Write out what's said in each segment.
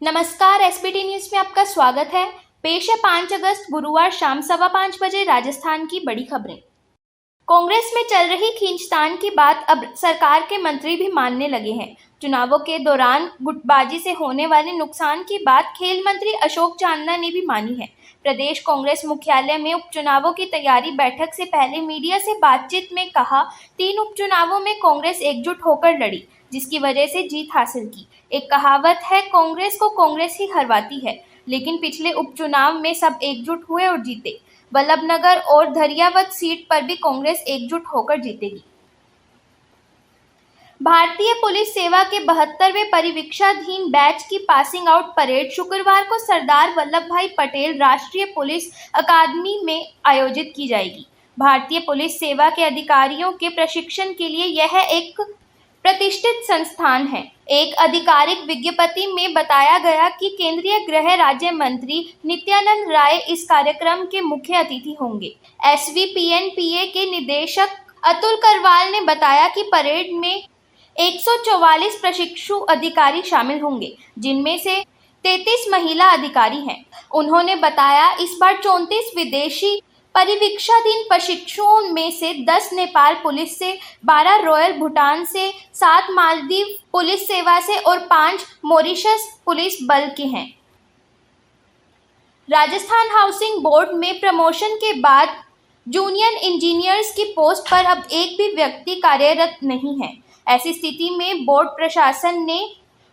नमस्कार, SBT news में आपका स्वागत है। पेश है 5 अगस्त गुरुवार शाम 5:15 बजे राजस्थान की बड़ी खबरें। कांग्रेस में चल रही खींचतान की बात अब सरकार के मंत्री भी मानने लगे हैं। चुनावों के दौरान गुटबाजी से होने वाले नुकसान की बात खेल मंत्री अशोक चांदना ने भी मानी है। प्रदेश कांग्रेस मुख्यालय में उपचुनावों की तैयारी बैठक से पहले मीडिया से बातचीत में कहा, 3 उपचुनावों में कांग्रेस एकजुट होकर लड़ी, जिसकी वजह से जीत हासिल की। एक कहावत है, कांग्रेस को कांग्रेस ही हरवाती है, लेकिन पिछले उपचुनाव में सब एकजुट हुए और जीते। वल्लभनगर और धरियावद सीट पर भी कांग्रेस एकजुट होकर जीतेगी। भारतीय पुलिस सेवा के 72वें परिवीक्षाधीन बैच की पासिंग आउट परेड शुक्रवार को सरदार वल्लभ भाई पटेल राष्ट्रीय पुलिस अकादमी में आयोजित की जाएगी। भारतीय पुलिस सेवा के अधिकारियों के प्रशिक्षण के लिए यह एक प्रतिष्ठित संस्थान है। एक आधिकारिक विज्ञप्ति में बताया गया कि केंद्रीय गृह राज्य मंत्री नित्यानंद राय इस कार्यक्रम के मुख्य अतिथि होंगे। SVPNPA के निदेशक अतुल करवाल ने बताया कि परेड में 144 प्रशिक्षु अधिकारी शामिल होंगे, जिनमें से 33 महिला अधिकारी हैं। उन्होंने बताया, इस बार 34 विदेशी परिवीक्षाधीन प्रशिक्षुओं में से 10 नेपाल पुलिस से, 12 रॉयल भूटान से, 7 मालदीव पुलिस सेवा से और 5 मॉरिशस पुलिस बल के हैं। राजस्थान हाउसिंग बोर्ड में प्रमोशन के बाद जूनियर इंजीनियर्स की पोस्ट पर अब एक भी व्यक्ति कार्यरत नहीं है। ऐसी स्थिति में बोर्ड प्रशासन ने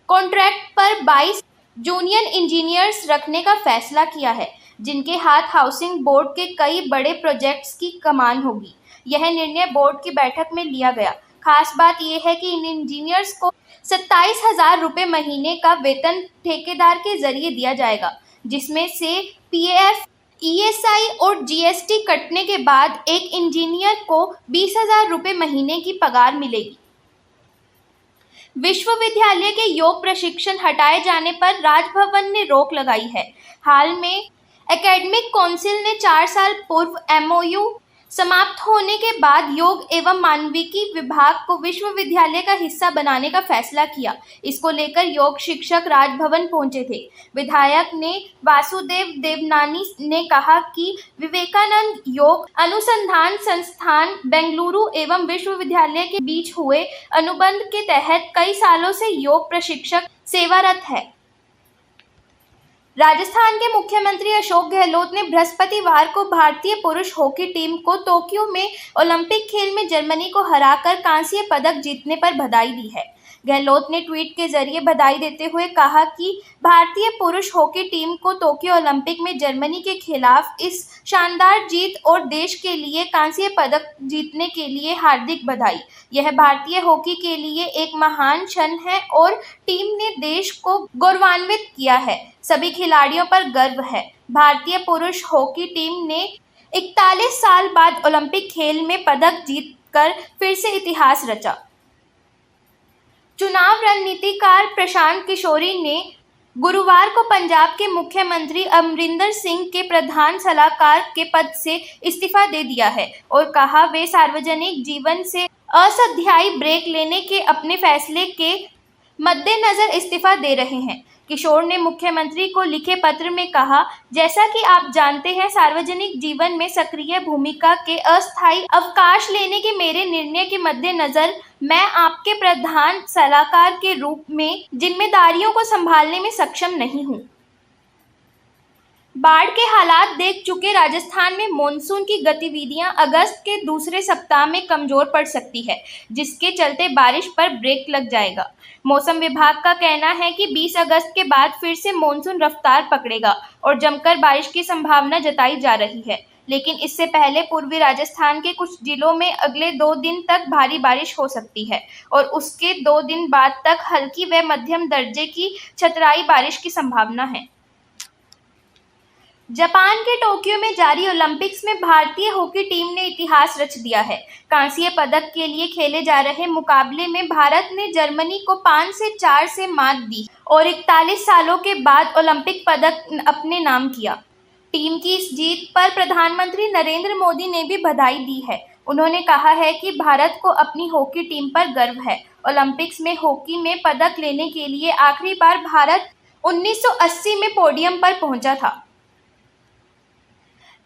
कॉन्ट्रैक्ट पर 22 जूनियर इंजीनियर्स रखने का फैसला किया है, जिनके हाथ हाउसिंग बोर्ड के कई बड़े प्रोजेक्ट्स की कमान होगी। यह निर्णय बोर्ड की बैठक में लिया गया। खास बात यह है कि इन इंजीनियर्स को 27,000 रुपये महीने का वेतन ठेकेदार के जरिए दिया जाएगा, जिसमें से PF, ESI और GST कटने के बाद एक इंजीनियर को 20,000 रुपये महीने की पगार मिलेगी। विश्वविद्यालय के योग प्रशिक्षण हटाए जाने पर राजभवन ने रोक लगाई है। हाल में एकेडमिक काउंसिल ने 4 साल पूर्व MOU समाप्त होने के बाद योग एवं मानविकी विभाग को विश्वविद्यालय का हिस्सा बनाने का फैसला किया। इसको लेकर योग शिक्षक राजभवन पहुंचे थे। विधायक ने वासुदेव देवनानी ने कहा कि विवेकानंद योग अनुसंधान संस्थान बेंगलुरु एवं विश्वविद्यालय के बीच हुए अनुबंध के तहत कई सालों से योग प्रशिक्षक सेवारत है। राजस्थान के मुख्यमंत्री अशोक गहलोत ने बृहस्पतिवार को भारतीय पुरुष हॉकी टीम को टोक्यो में ओलंपिक खेल में जर्मनी को हराकर कांस्य पदक जीतने पर बधाई दी है। गहलोत ने ट्वीट के जरिए बधाई देते हुए कहा कि भारतीय पुरुष हॉकी टीम को टोक्यो ओलंपिक में जर्मनी के खिलाफ इस शानदार जीत और देश के लिए कांस्य पदक जीतने के लिए हार्दिक बधाई। यह भारतीय हॉकी के लिए एक महान क्षण है और टीम ने देश को गौरवान्वित किया है। सभी खिलाड़ियों पर गर्व है। भारतीय पुरुष हॉकी टीम ने 41 साल बाद ओलंपिक खेल में पदक जीतकर फिर से इतिहास रचा। चुनाव रणनीतिकार प्रशांत किशोरी ने गुरुवार को पंजाब के मुख्यमंत्री अमरिंदर सिंह के प्रधान सलाहकार के पद से इस्तीफा दे दिया है और कहा, वे सार्वजनिक जीवन से अस्थायी ब्रेक लेने के अपने फैसले के मद्देनजर इस्तीफा दे रहे हैं। किशोर ने मुख्यमंत्री को लिखे पत्र में कहा, जैसा कि आप जानते हैं, सार्वजनिक जीवन में सक्रिय भूमिका के अस्थायी अवकाश लेने के मेरे निर्णय के मद्देनजर मैं आपके प्रधान सलाहकार के रूप में जिम्मेदारियों को संभालने में सक्षम नहीं हूं। बाढ़ के हालात देख चुके राजस्थान में मॉनसून की गतिविधियां अगस्त के दूसरे सप्ताह में कमजोर पड़ सकती है, जिसके चलते बारिश पर ब्रेक लग जाएगा। मौसम विभाग का कहना है कि 20 अगस्त के बाद फिर से मॉनसून रफ्तार पकड़ेगा और जमकर बारिश की संभावना जताई जा रही है, लेकिन इससे पहले पूर्वी राजस्थान के कुछ जिलों में अगले 2 दिन तक भारी बारिश हो सकती है और उसके 2 दिन बाद तक हल्की व मध्यम दर्जे की छतराई बारिश की संभावना है। जापान के टोक्यो में जारी ओलंपिक्स में भारतीय हॉकी टीम ने इतिहास रच दिया है। कांस्य पदक के लिए खेले जा रहे मुकाबले में भारत ने जर्मनी को 5-4 से मात दी और 41 सालों के बाद ओलंपिक पदक अपने नाम किया। टीम की इस जीत पर प्रधानमंत्री नरेंद्र मोदी ने भी बधाई दी है। उन्होंने कहा है कि भारत को अपनी हॉकी टीम पर गर्व है। ओलंपिक्स में हॉकी में पदक लेने के लिए आखिरी बार भारत 1980 में पोडियम पर पहुंचा था।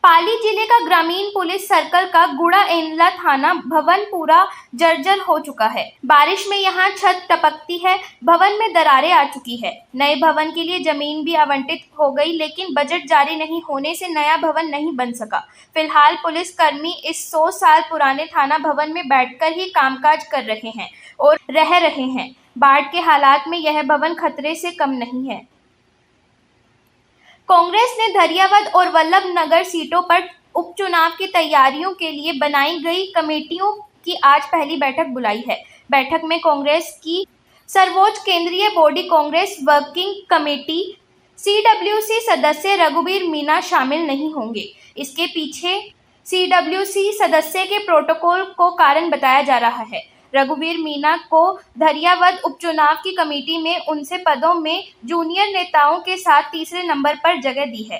पाली जिले का ग्रामीण पुलिस सर्कल का गुड़ा एंडला थाना भवन पूरा जर्जर हो चुका है। बारिश में यहां छत टपकती है, भवन में दरारें आ चुकी है। नए भवन के लिए जमीन भी आवंटित हो गई, लेकिन बजट जारी नहीं होने से नया भवन नहीं बन सका। फिलहाल पुलिस कर्मी इस 100 साल पुराने थाना भवन में बैठकर ही कामकाज कर रहे हैं और रह रहे हैं। बाढ़ के हालात में यह भवन खतरे से कम नहीं है। कांग्रेस ने धरियावद और वल्लभ नगर सीटों पर उपचुनाव की तैयारियों के लिए बनाई गई कमेटियों की आज पहली बैठक बुलाई है। बैठक में कांग्रेस की सर्वोच्च केंद्रीय body Congress working committee CWC सदस्य रघुवीर मीना शामिल नहीं होंगे। इसके पीछे CWC सदस्य के प्रोटोकॉल को कारण बताया जा रहा है। रघुवीर मीना को धरियावद उपचुनाव की कमेटी में उनसे पदों में जूनियर नेताओं के साथ तीसरे नंबर पर जगह दी है।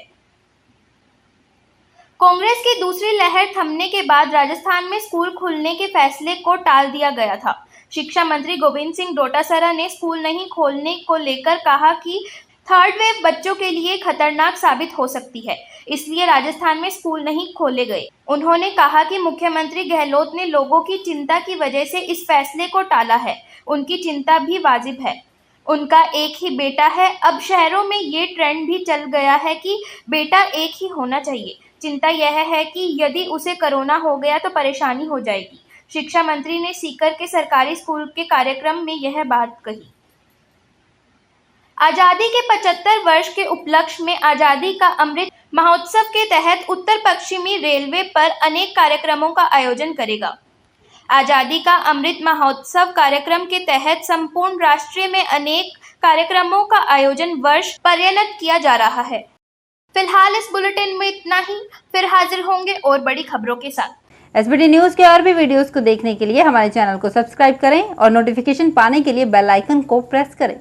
कांग्रेस की दूसरी लहर थमने के बाद राजस्थान में स्कूल खुलने के फैसले को टाल दिया गया था। शिक्षा मंत्री गोविंद सिंह डोटासरा ने स्कूल नहीं खोलने को लेकर कहा कि थर्ड वेव बच्चों के लिए खतरनाक साबित हो सकती है, इसलिए राजस्थान में स्कूल नहीं खोले गए। उन्होंने कहा कि मुख्यमंत्री गहलोत ने लोगों की चिंता की वजह से इस फैसले को टाला है। उनकी चिंता भी वाजिब है। उनका एक ही बेटा है। अब शहरों में ये ट्रेंड भी चल गया है कि बेटा एक ही होना चाहिए। चिंता यह है कि यदि उसे कोरोना हो गया तो परेशानी हो जाएगी। शिक्षा मंत्री ने सीकर के सरकारी स्कूल के कार्यक्रम में यह बात कही। आजादी के 75 वर्ष के उपलक्ष्य में आजादी का अमृत महोत्सव के तहत उत्तर पश्चिमी रेलवे पर अनेक कार्यक्रमों का आयोजन करेगा। आजादी का अमृत महोत्सव कार्यक्रम के तहत संपूर्ण राष्ट्र में अनेक कार्यक्रमों का आयोजन वर्ष पर्यंत किया जा रहा है। फिलहाल इस बुलेटिन में इतना ही। फिर हाजिर होंगे और बड़ी खबरों के साथ। SBT न्यूज के और भी वीडियोस को देखने के लिए हमारे चैनल को सब्सक्राइब करें और नोटिफिकेशन पाने के लिए बेल आइकन को प्रेस करें।